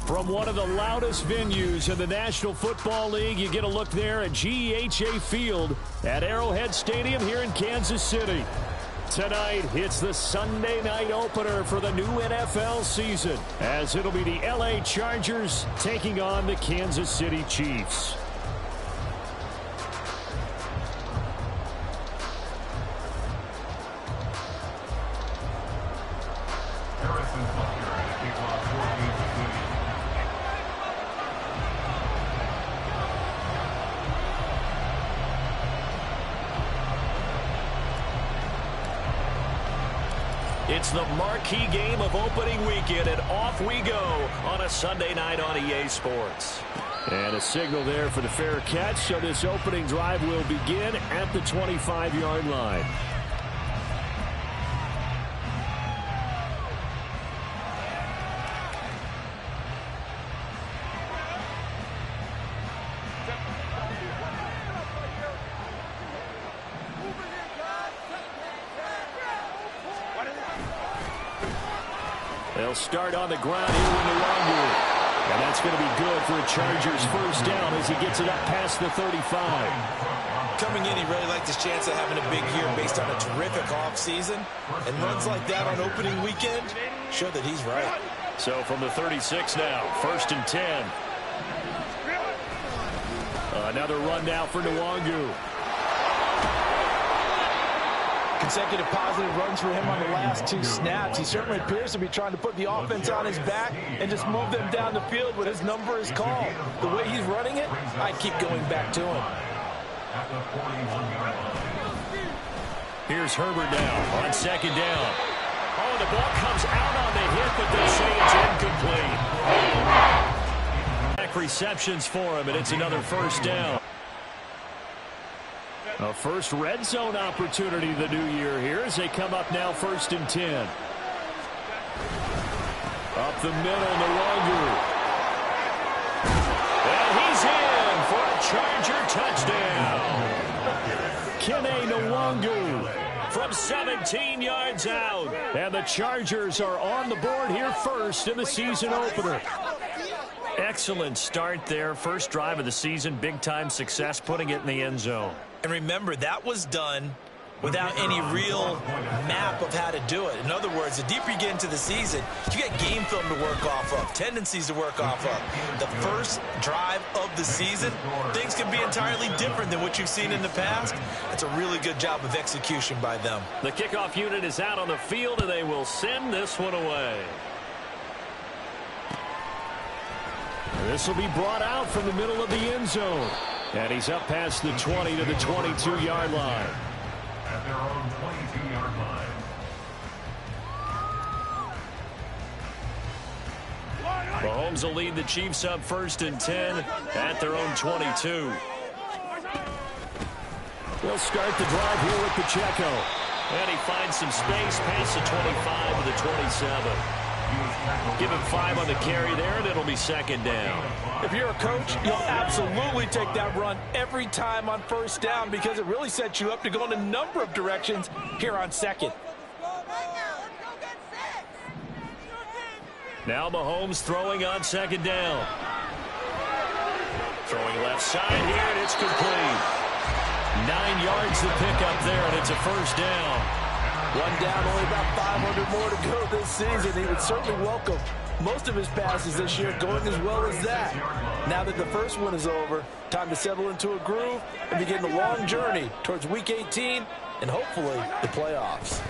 From one of the loudest venues in the National Football League, you get a look there at GEHA Field at Arrowhead Stadium here in Kansas City. Tonight, it's the Sunday night opener for the new NFL season, as it'll be the LA Chargers taking on the Kansas City Chiefs. It's the marquee game of opening weekend, and off we go on a Sunday night on EA Sports. And a signal there for the fair catch, so this opening drive will begin at the 25-yard line. They'll start on the ground here with Nwangu. And that's going to be good for a Chargers first down as he gets it up past the 35. Coming in, he really liked his chance of having a big year based on a terrific offseason. And runs like that on opening weekend show that he's right. So from the 36 now, 1st and 10. Another run now for Nwangu. Consecutive positive runs for him on the last 2 snaps. He certainly appears to be trying to put the offense on his back and just move them down the field when his number is called. The way he's running it, I keep going back to him. Here's Herbert now on 2nd down. Oh, the ball comes out on the hit, but they say it's incomplete. Back receptions for him, and it's another first down. A first red zone opportunity the new year here as they come up now 1st and 10. Up the middle, Nwangu. And he's in for a Charger touchdown. Kene Nwangu from 17 yards out. And the Chargers are on the board here first in the season opener. Excellent start there. First drive of the season. Big-time success putting it in the end zone. And remember, that was done without any real map of how to do it. In other words, the deeper you get into the season, you get game film to work off of, tendencies to work off of. The first drive of the season, things can be entirely different than what you've seen in the past. That's a really good job of execution by them. The kickoff unit is out on the field, and they will send this one away. This will be brought out from the middle of the end zone. And he's up past the 20 to the 22-yard line. At their own 22-yard line. Mahomes will lead the Chiefs up 1st and 10 at their own 22. They'll start the drive here with Pacheco. And he finds some space past the 25 to the 27. Give him 5 on the carry there, and it'll be 2nd down. If you're a coach, you'll absolutely take that run every time on 1st down because it really sets you up to go in a number of directions here on 2nd. Now Mahomes throwing on 2nd down. Throwing left side here, and it's complete. 9 yards to pick up there, and it's a first down. One down, only about 500 more to go this season. He would certainly welcome most of his passes this year going as well as that. Now that the first one is over, time to settle into a groove and begin the long journey towards Week 18 and hopefully the playoffs.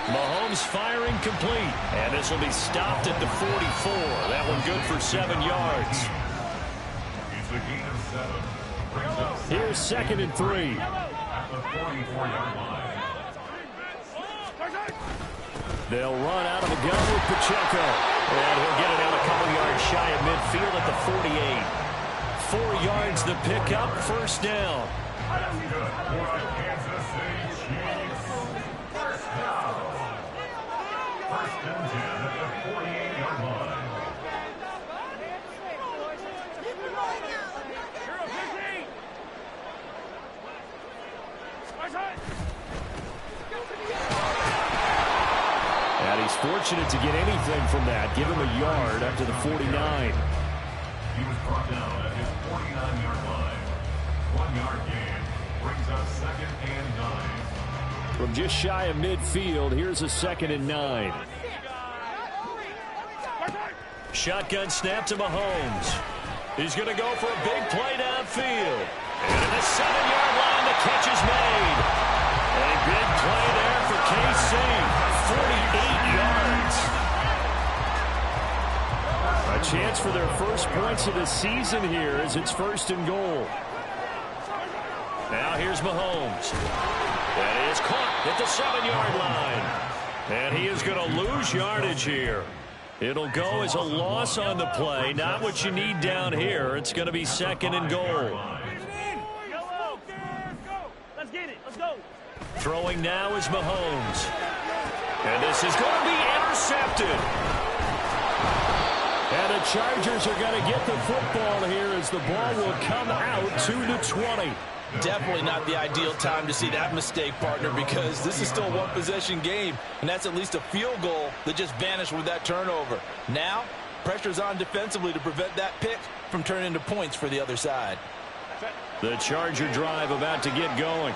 Mahomes firing complete, and this will be stopped at the 44. That one good for 7 yards. It's a gain of 7. Here's 2nd and 3. At the 44-yard line. They'll run out of the gun with Pacheco. And he'll get it out a couple yards shy of midfield at the 48. 4 yards the pickup, first down. That's good for the Kansas City Chiefs. First down. 1st and 10 at the 48-yard line. was fortunate to get anything from that. Give him a yard up to the 49. He was brought down at his 49-yard line. 1-yard gain brings up 2nd and 9. From just shy of midfield, here's a 2nd and 9. Shotgun snap to Mahomes. He's going to go for a big play downfield. And at the 7-yard line, the catch is made. A big play there for KC. 48 yards. A chance for their first points of the season here as it's 1st and goal. Now here's Mahomes. That is caught at the 7-yard line. And he is going to lose yardage here. It'll go as a loss on the play. Not what you need down here. It's going to be 2nd and goal. Let's get it. Let's go. Throwing now is Mahomes. And this is going to be intercepted. And the Chargers are going to get the football here as the ball will come out to the 20. Definitely not the ideal time to see that mistake, partner, because this is still a one-possession game, and that's at least a field goal that just vanished with that turnover. Now, pressure's on defensively to prevent that pick from turning into points for the other side. The Charger drive about to get going.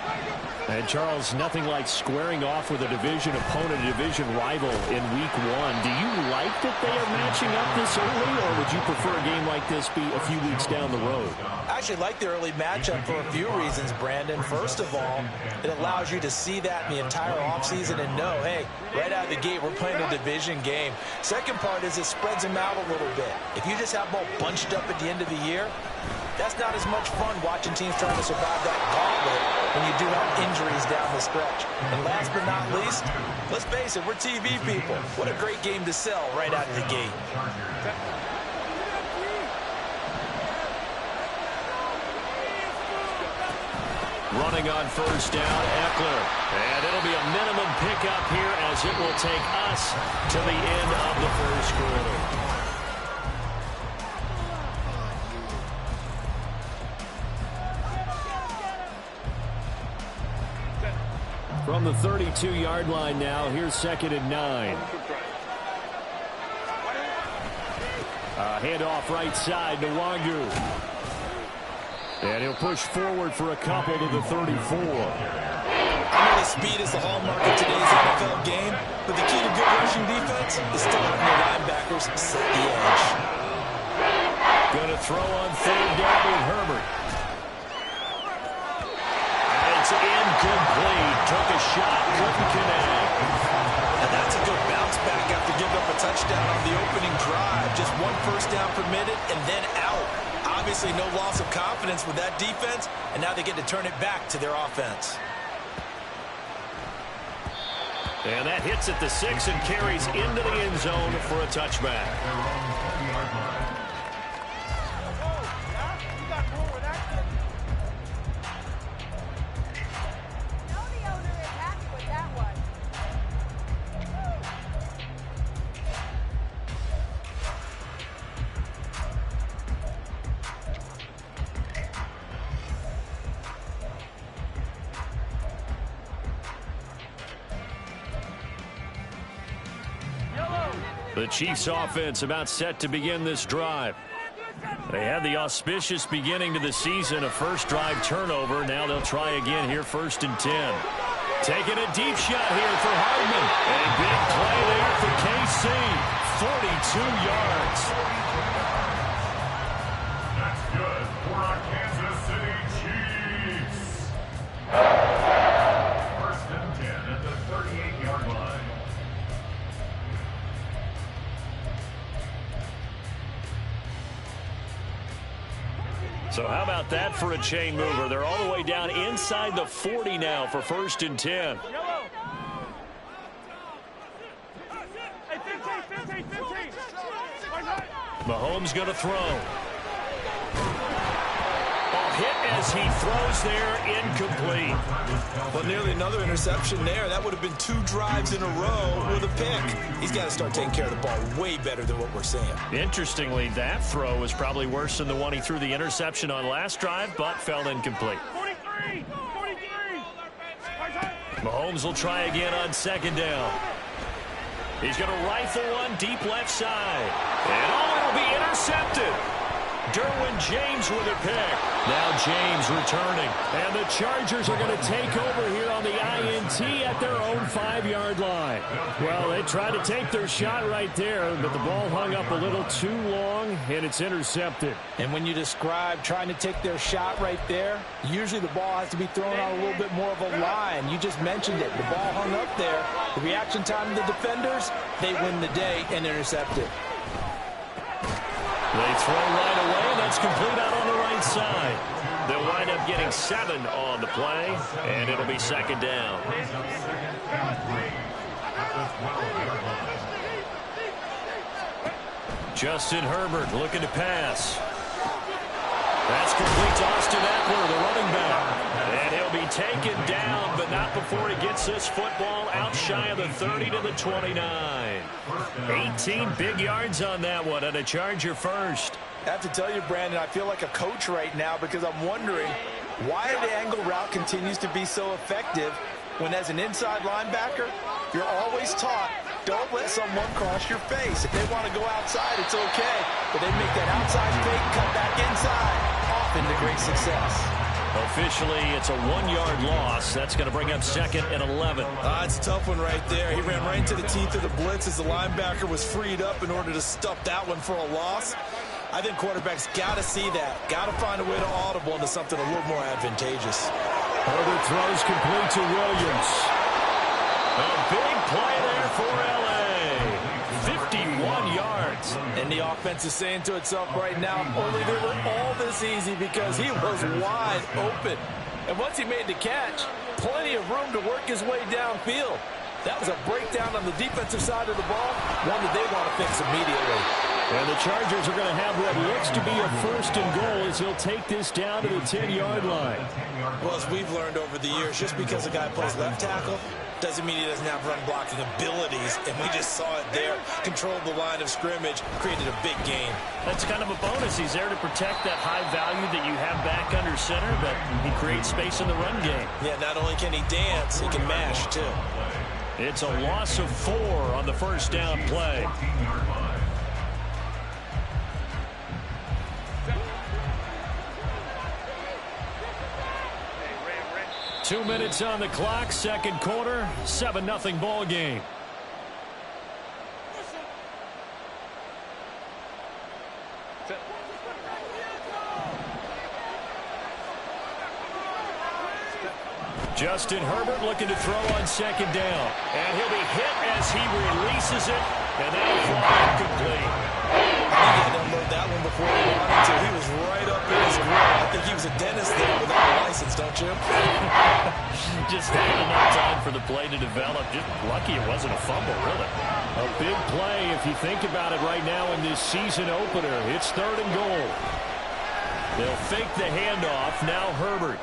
And, Charles, nothing like squaring off with a division opponent, a division rival in Week 1. Do you like that they are matching up this early, or would you prefer a game like this be a few weeks down the road? I actually like the early matchup for a few reasons, Brandon. First of all, it allows you to see that in the entire offseason and know, hey, right out of the gate, we're playing a division game. Second part is it spreads them out a little bit. If you just have them all bunched up at the end of the year, that's not as much fun watching teams trying to survive that gauntlet when you do have injuries down the stretch. And last but not least, let's face it, we're TV people. What a great game to sell right out of the gate. Running on 1st down, Eckler. And it'll be a minimum pickup here as it will take us to the end of the 1st quarter. From the 32-yard line now, here's 2nd and 9. Handoff right side to Wangu. And he'll push forward for a couple to the 34. I know that speed is the hallmark of today's NFL game, but the key to good rushing defense is still having the linebackers set the edge. Going to throw on 3rd down with Herbert. It's incomplete. Took a shot, couldn't connect. And that's a good bounce back after giving up a touchdown on the opening drive. Just 1 first down permitted and then out. Obviously no loss of confidence with that defense, and now they get to turn it back to their offense. And that hits at the 6 and carries into the end zone for a touchback. The Chiefs offense about set to begin this drive. They had the auspicious beginning to the season, a first drive turnover. Now they'll try again here, 1st and 10. Taking a deep shot here for Hardman. A big play there for KC. 42 yards. That's good for our Kansas City Chiefs. 1st and 10 at the 38-yard line. So how about that for a chain mover? They're all the way down inside the 40 now for 1st and 10. Mahomes going to throw. Hit as he throws there, incomplete. But nearly another interception there. That would have been 2 drives in a row with a pick. He's got to start taking care of the ball way better than what we're seeing. Interestingly, that throw was probably worse than the one he threw the interception on last drive, but fell incomplete. 43! Mahomes will try again on 2nd down. He's going to rifle one deep left side. And it'll be intercepted. Derwin James with a pick. Now James returning. And the Chargers are going to take over here on the INT at their own 5-yard line. Well, they tried to take their shot right there, but the ball hung up a little too long, and it's intercepted. And when you describe trying to take their shot right there, usually the ball has to be thrown on a little bit more of a line. You just mentioned it. The ball hung up there. The reaction time of the defenders, they win the day and intercept it. They throw right away, and that's complete out on the right side. They'll wind up getting 7 on the play, and it'll be second down. Justin Herbert looking to pass. That's complete to Austin Eckler, the running back. And he'll be taken down, but not before he gets this football out shy of the 30 to the 29. 18 big yards on that one, and a Charger first. I have to tell you, Brandon, I feel like a coach right now because I'm wondering why the angle route continues to be so effective when, as an inside linebacker, you're always taught, don't let someone cross your face. If they want to go outside, it's okay. But they make that outside fake, cut back inside, often to great success. Officially, it's a 1-yard loss. That's going to bring up second and 11. It's a tough one right there. He ran right into the teeth of the blitz as the linebacker was freed up in order to stuff that one for a loss. I think quarterbacks got to see that. Got to find a way to audible into something a little more advantageous. Herbert throws complete to Williams. A big play there for L.A. 51 yards. And the offense is saying to itself right now, only they were all this easy because he was wide open. And once he made the catch, plenty of room to work his way downfield. That was a breakdown on the defensive side of the ball, one that they want to fix immediately. And the Chargers are going to have what looks to be a first and goal as he'll take this down to the 10-yard line. Well, as we've learned over the years, just because a guy plays left tackle doesn't mean he doesn't have run-blocking abilities, and we just saw it there. Controlled the line of scrimmage, created a big gain. That's kind of a bonus. He's there to protect that high value that you have back under center, but he creates space in the run game. Yeah, not only can he dance, he can mash, too. It's a loss of 4 on the first down play. 2 minutes on the clock, second quarter, 7-0 ball game. Justin Herbert looking to throw on second down. And he'll be hit as he releases it. And that'll fly incomplete. I think he had to unload that one before he wanted to. He was right up in his grill. I think he was a dentist there without a license, don't you? Just had enough time for the play to develop. Just lucky it wasn't a fumble, really. A big play if you think about it right now in this season opener. It's third and goal. They'll fake the handoff. Now Herbert.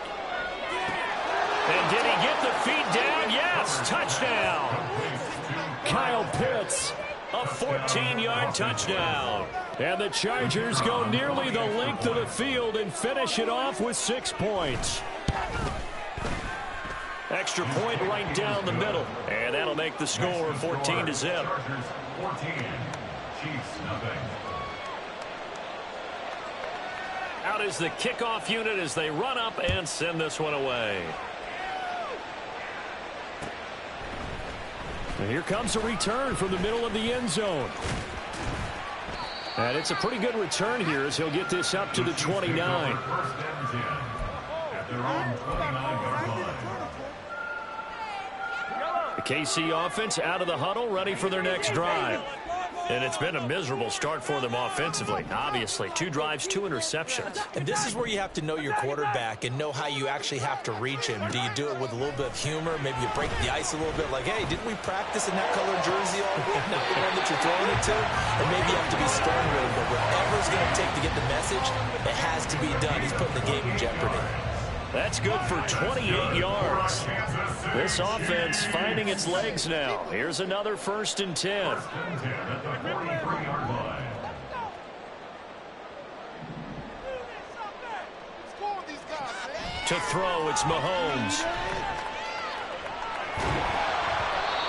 And did he get the feet down? Yes, touchdown. Kyle Pitts, a 14-yard touchdown. And the Chargers go nearly the length of the field and finish it off with 6 points. Extra point right down the middle. And that'll make the score 14-0. 14, Chiefs nothing. Out is the kickoff unit as they run up and send this one away. And here comes a return from the middle of the end zone. And it's a pretty good return here as he'll get this up to the 29. First and 10 at their own 29-yard line. The KC offense out of the huddle, ready for their next drive. And it's been a miserable start for them offensively. Obviously, 2 drives, 2 interceptions. And this is where you have to know your quarterback and know how you actually have to reach him. Do you do it with a little bit of humor? Maybe you break the ice a little bit like, hey, didn't we practice in that color jersey all week? Not the one that you're throwing it to? Or maybe you have to be stern with him. But whatever it's going to take to get the message, it has to be done. He's putting the game in jeopardy. That's good for 28 yards. This offense finding its legs now. Here's another first and 10. First and 10 at the 43-yard line. To throw, it's Mahomes.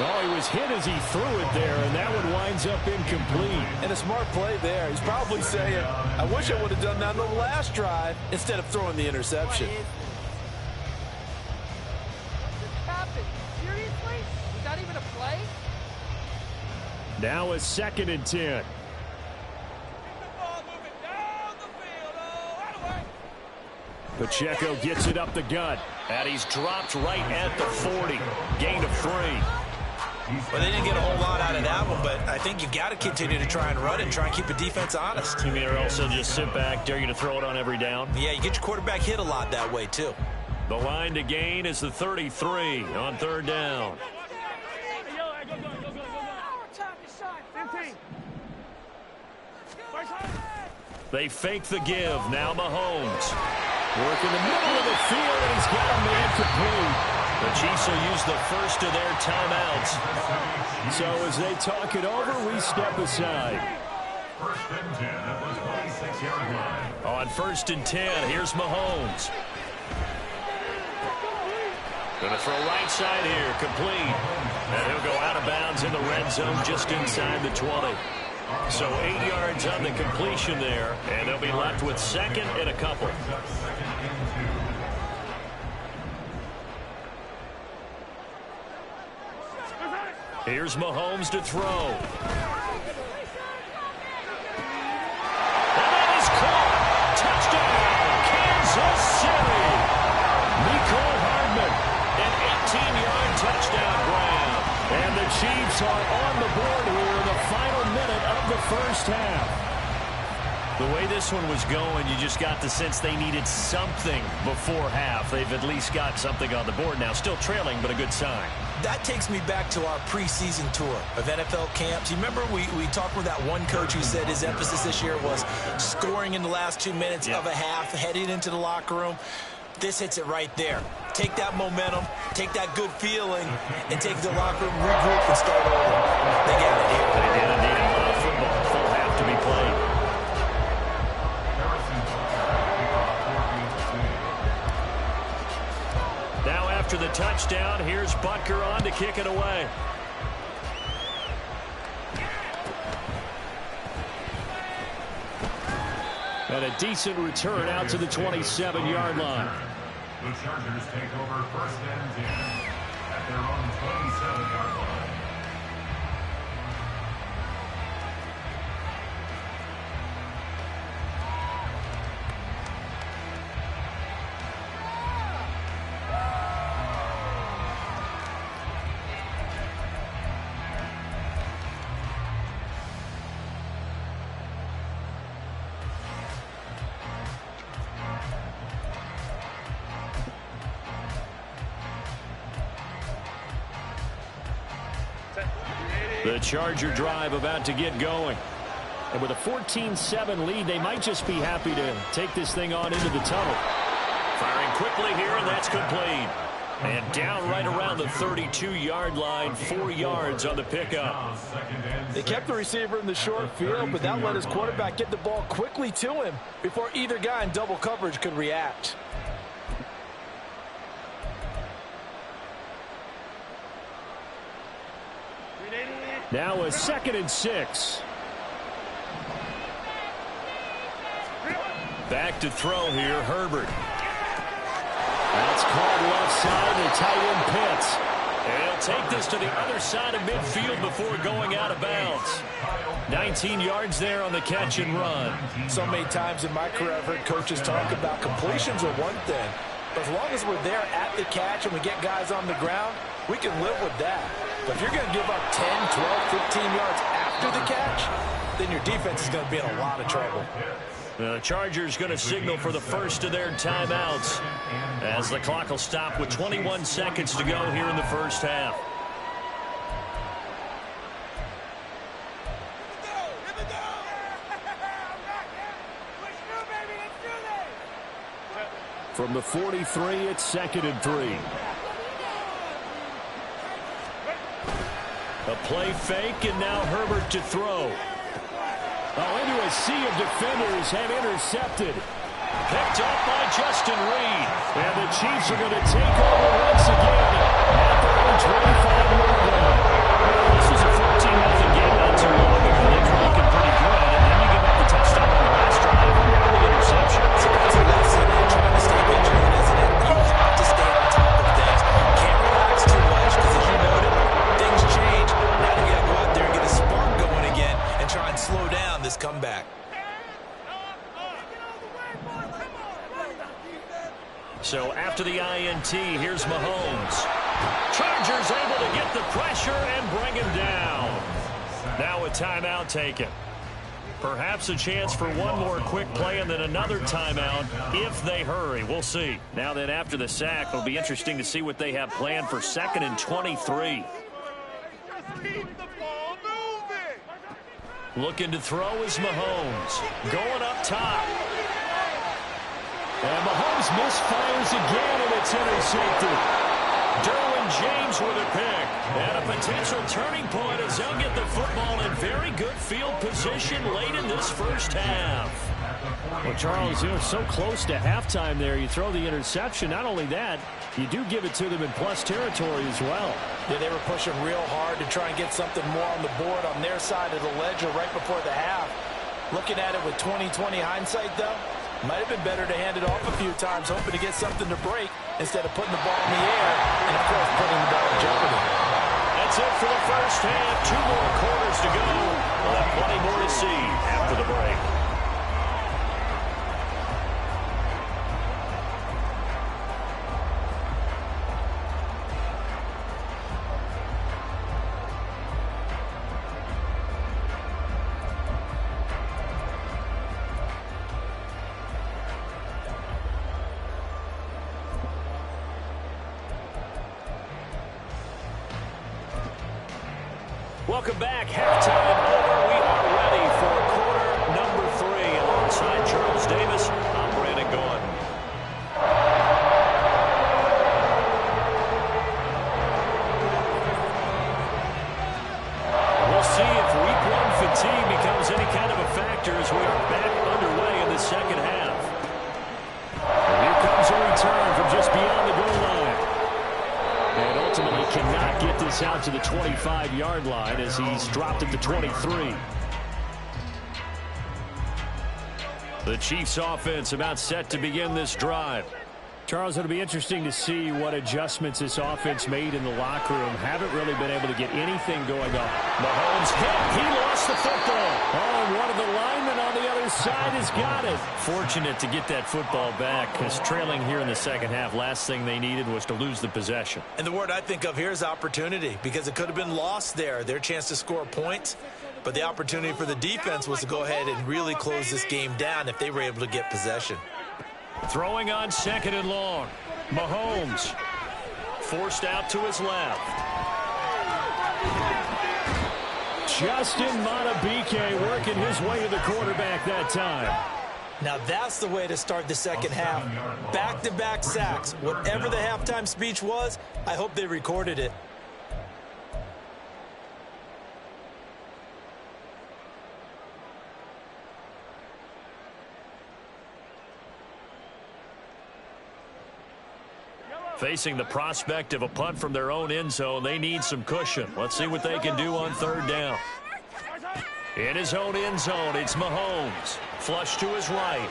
Oh, he was hit as he threw it there, and that one winds up incomplete. And a smart play there. He's probably saying, I wish I would have done that on the last drive instead of throwing the interception. Seriously? Was that even a play? Now a 2nd and 10. Pacheco gets it up the gut, and he's dropped right at the 40. Gain of 3. Well, they didn't get a whole lot out of that one, but I think you've got to continue to try and run it and try and keep the defense honest. You mean or also just sit back, dare you to throw it on every down? Yeah, you get your quarterback hit a lot that way, too. The line to gain is the 33 on 3rd down. They fake the give. Now Mahomes. Work in the middle of the field, and he's got a man complete. The Chiefs will use the first of their timeouts. So as they talk it over, we step aside. 1st and 10 at the 26-yard line. On 1st and 10, here's Mahomes. Going to throw right side here, complete. And he'll go out of bounds in the red zone just inside the 20. So 8 yards on the completion there, and they'll be left with 2nd and a couple. Here's Mahomes to throw. And that is caught. Touchdown, Kansas City. Nicole Hardman, an 18-yard touchdown grab. And the Chiefs are on the board here in the final minute of the 1st half. The way this one was going, you just got the sense they needed something before half. They've at least got something on the board now. Still trailing, but a good sign. That takes me back to our preseason tour of NFL camps. You remember we talked with that one coach who said his emphasis this year was scoring in the last 2 minutes of a half, heading into the locker room. This hits it right there. Take that momentum, take that good feeling, and take the locker room, regroup, and start over. They got it here. They did indeed. A lot of football. Full half to be played. Now after the touchdown, here's Butker on to kick it away. And a decent return out to the 27-yard line. The Chargers take over 1st and 10 at their own 27-yard line. The Charger drive about to get going. And with a 14-7 lead, they might just be happy to take this thing on into the tunnel. Firing quickly here, and that's complete. And down right around the 32-yard line, 4 yards on the pickup. They kept the receiver in the short field, but that let his quarterback get the ball quickly to him before either guy in double coverage could react. Now a 2nd and 6. Back to throw here, Herbert. That's called left side, the tight end Pitts. And he'll take this to the other side of midfield before going out of bounds. 19 yards there on the catch and run. So many times in my career I've heard coaches talk about completions are one thing. But as long as we're there at the catch and we get guys on the ground, we can live with that. But if you're going to give up 10, 12, 15 yards after the catch, then your defense is going to be in a lot of trouble. The Chargers going to signal for the first of their timeouts as the clock will stop with 21 seconds to go here in the 1st half. From the 43, it's 2nd and 3. A play fake, and now Herbert to throw. Oh, into a sea of defenders and intercepted. Picked up by Justin Reed. And the Chiefs are going to take over once again at their own 25-yard line. after the INT. Here's Mahomes. Chargers able to get the pressure and bring him down. Now a timeout taken. Perhaps a chance for one more quick play and then another timeout if they hurry. We'll see. Now that after the sack, it'll be interesting to see what they have planned for 2nd and 23. Looking to throw is Mahomes. Going up top. And Mahomes misfires again, and it's intercepted. Derwin James with a pick. And a potential turning point as they'll get the football in very good field position late in this first half. Well, Charles, you're so close to halftime there. You throw the interception. Not only that, you do give it to them in plus territory as well. Yeah, they were pushing real hard to try and get something more on the board on their side of the ledger right before the half. Looking at it with 20/20 hindsight, though, might have been better to hand it off a few times, hoping to get something to break instead of putting the ball in the air and, of course, putting the ball in jeopardy. That's it for the first half. 2 more quarters to go. We'll have plenty more to see after the break. Welcome back. Halftime over. We are ready for quarter number 3. Alongside Charles Davis, I'm Brandon Gaughan. We'll see if week 1 fatigue becomes any kind of a factor as we are back underway in the second half. And here comes a return from just beyond the goal line. And ultimately cannot get this out to the 25-yard line as he's dropped at the 23. The Chiefs offense about set to begin this drive. Charles, it'll be interesting to see what adjustments this offense made in the locker room. Haven't really been able to get anything going on. Mahomes hit. He lost the football. Oh, and one of the linemen on the other side has got it. Fortunate to get that football back because trailing here in the second half, last thing they needed was to lose the possession. And the word I think of here is opportunity, because it could have been lost there. Their chance to score points. But the opportunity for the defense was to go ahead and really close this game down if they were able to get possession. Throwing on 2nd and long. Mahomes forced out to his left. Justin Madubuike working his way to the quarterback that time. Now that's the way to start the second half. Back-to-back sacks. Whatever the halftime speech was, I hope they recorded it. Facing the prospect of a punt from their own end zone, they need some cushion. Let's see what they can do on 3rd down. In his own end zone, it's Mahomes. Flush to his right.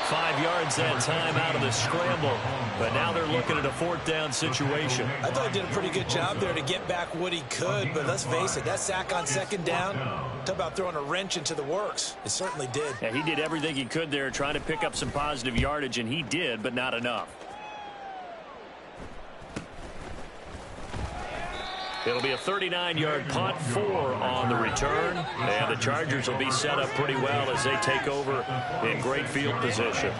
5 yards that time out of the scramble. But now they're looking at a 4th down situation. I thought he did a pretty good job there to get back what he could. But let's face it, that sack on 2nd down, talk about throwing a wrench into the works. It certainly did. Yeah, he did everything he could there trying to pick up some positive yardage, and he did, but not enough. It'll be a 39-yard punt, 4 on the return. And the Chargers will be set up pretty well as they take over in great field position.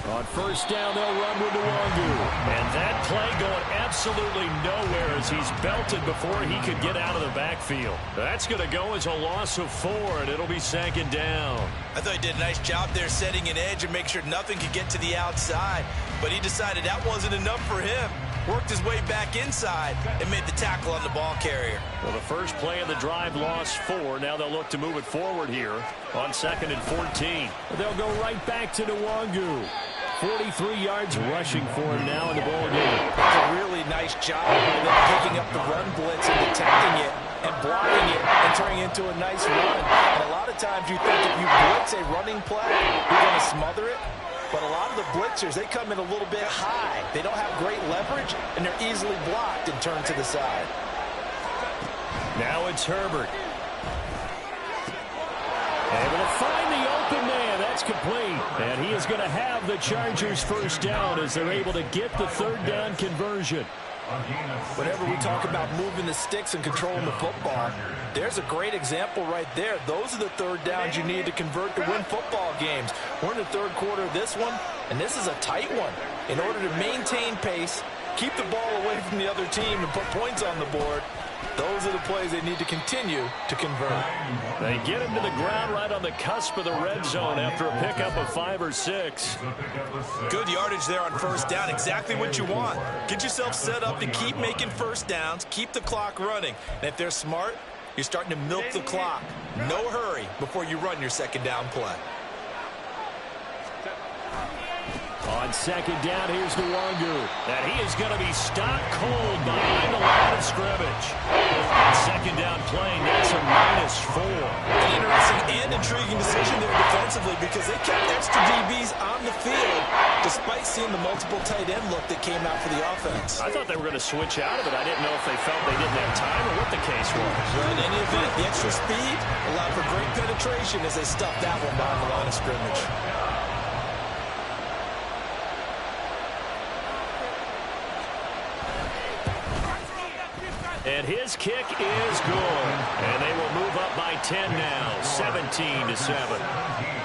On 1st down, they'll run with Nwangu. And that play going absolutely nowhere as he's belted before he could get out of the backfield. That's going to go as a loss of 4, and it'll be 2nd down. I thought he did a nice job there setting an edge and make sure nothing could get to the outside. But he decided that wasn't enough for him. Worked his way back inside and made the tackle on the ball carrier. Well, the first play of the drive lost 4. Now they'll look to move it forward here on 2nd and 14. They'll go right back to Nwangu. 43 yards rushing for him now in the ball game. That's a really nice job of them picking up the run blitz and detecting it and blocking it and turning it into a nice run. And a lot of times you think if you blitz a running play, you're going to smother it. But a lot of the blitzers, they come in a little bit high. They don't have great leverage, and they're easily blocked and turned to the side. Now it's Herbert. Able to find the open man. That's complete. And he is going to have the Chargers first down as they're able to get the third down conversion. Whenever we talk about moving the sticks and controlling the football, there's a great example right there. Those are the third downs you need to convert to win football games. We're in the third quarter of this one, and this is a tight one. In order to maintain pace, keep the ball away from the other team, and put points on the board, those are the plays they need to continue to convert. They get him to the ground right on the cusp of the red zone after a pickup of 5 or 6. Good yardage there on first down. Exactly what you want. Get yourself set up to keep making first downs, keep the clock running. And if they're smart, you're starting to milk the clock. No hurry before you run your second down play. On second down, here's Nwangu. And he is going to be stopped cold behind the line of scrimmage. Second down play, that's a -4. An interesting and intriguing decision there defensively because they kept extra DBs on the field despite seeing the multiple tight end look that came out for the offense. I thought they were going to switch out of it. I didn't know if they felt they didn't have time or what the case was. Well, in any event, the extra speed allowed for great penetration as they stuffed that one behind the line of scrimmage. And his kick is good. And they will move up by 10 now, 17-7.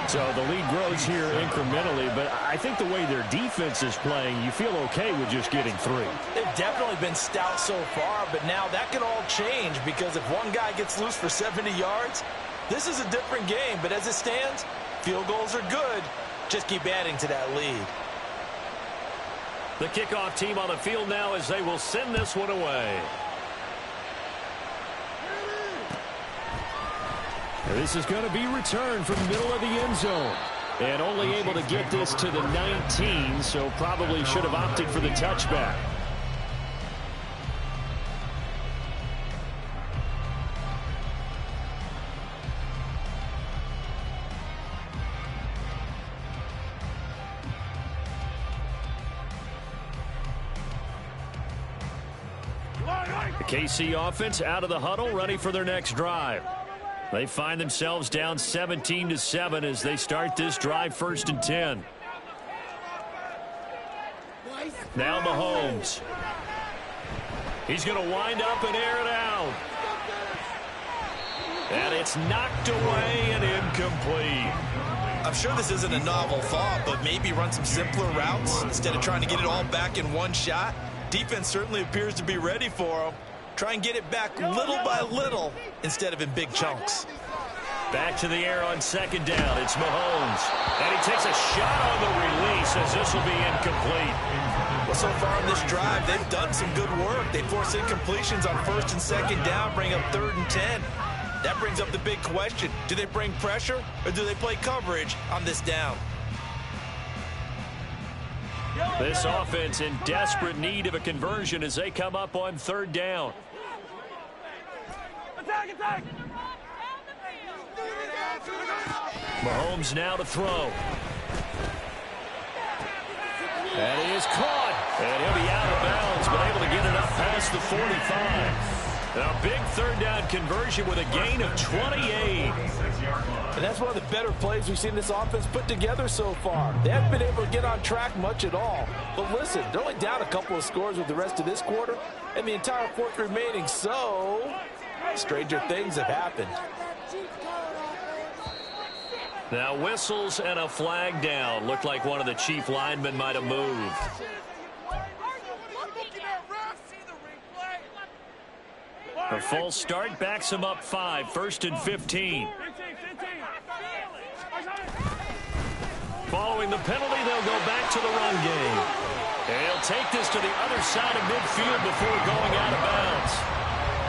So the lead grows here incrementally, but I think the way their defense is playing, you feel okay with just getting 3. They've definitely been stout so far, but now that can all change because if one guy gets loose for 70 yards, this is a different game. But as it stands, field goals are good. Just keep adding to that lead. The kickoff team on the field now as they will send this one away. This is going to be returned from the middle of the end zone. And only able to get this to the 19, so probably should have opted for the touchback. The KC offense out of the huddle, ready for their next drive. They find themselves down 17-7 as they start this drive, 1st and 10. Now Mahomes. He's going to wind up and air it out. And it's knocked away and incomplete. I'm sure this isn't a novel thought, but maybe run some simpler routes instead of trying to get it all back in one shot. Defense certainly appears to be ready for him. Try and get it back little by little instead of in big chunks. Back to the air on second down. It's Mahomes. And he takes a shot on the release as this will be incomplete. Well, so far in this drive, they've done some good work. They force incompletions on 1st and 2nd down, bring up 3rd and 10. That brings up the big question. Do they bring pressure or do they play coverage on this down? This offense in desperate need of a conversion as they come up on 3rd down. Attack, attack! Mahomes now to throw. And he is caught. And he'll be out of bounds, but able to get it up past the 45. Now, a big 3rd down conversion with a gain of 28. And that's one of the better plays we've seen this offense put together so far. They haven't been able to get on track much at all. But listen, they're only down a couple of scores with the rest of this quarter and the entire 4th remaining. So, stranger things have happened. Now whistles and a flag down. Looked like one of the chief linemen might have moved. A false start backs him up 5, 1st and 15. Following the penalty, they'll go back to the run game. And he'll take this to the other side of midfield before going out of bounds.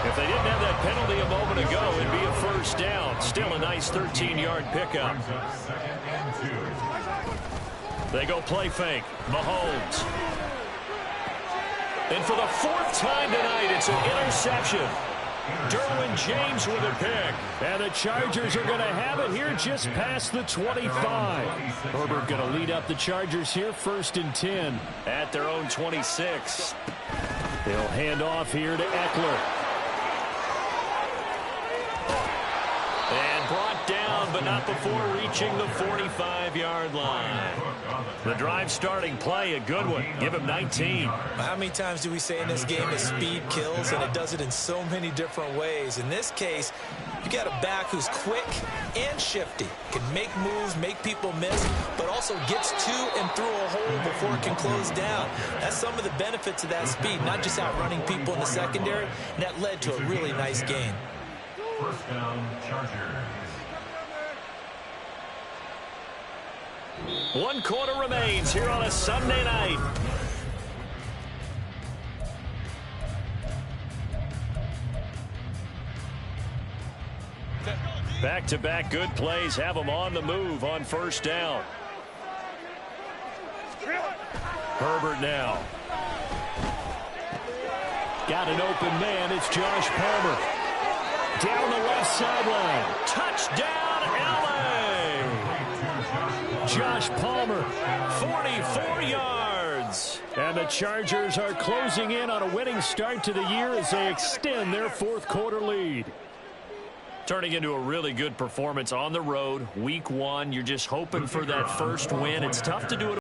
If they didn't have that penalty a moment ago, it'd be a 1st down. Still a nice 13-yard pickup. They go play fake. Mahomes. And for the 4th time tonight, it's an interception. Derwin James with a pick. And the Chargers are going to have it here just past the 25. Herbert going to lead up the Chargers here, 1st and 10 at their own 26. They'll hand off here to Eckler. And brought down but not before reaching the 45-yard line. The drive starting play, a good one. Give him 19. How many times do we say in this game that speed kills, and it does it in so many different ways? In this case, you got a back who's quick and shifty, can make moves, make people miss, but also gets to and through a hole before it can close down. That's some of the benefits of that speed, not just outrunning people in the secondary, and that led to a really nice gain. First down, Chargers. 1 quarter remains here on a Sunday night. Back-to-back good plays have them on the move on first down. Herbert now. Got an open man. It's Josh Palmer. Down the left sideline. Touchdown, LA! Josh Palmer, 44 yards. And the Chargers are closing in on a winning start to the year as they extend their fourth quarter lead. Turning into a really good performance on the road. Week 1, you're just hoping for that first win. It's tough to do it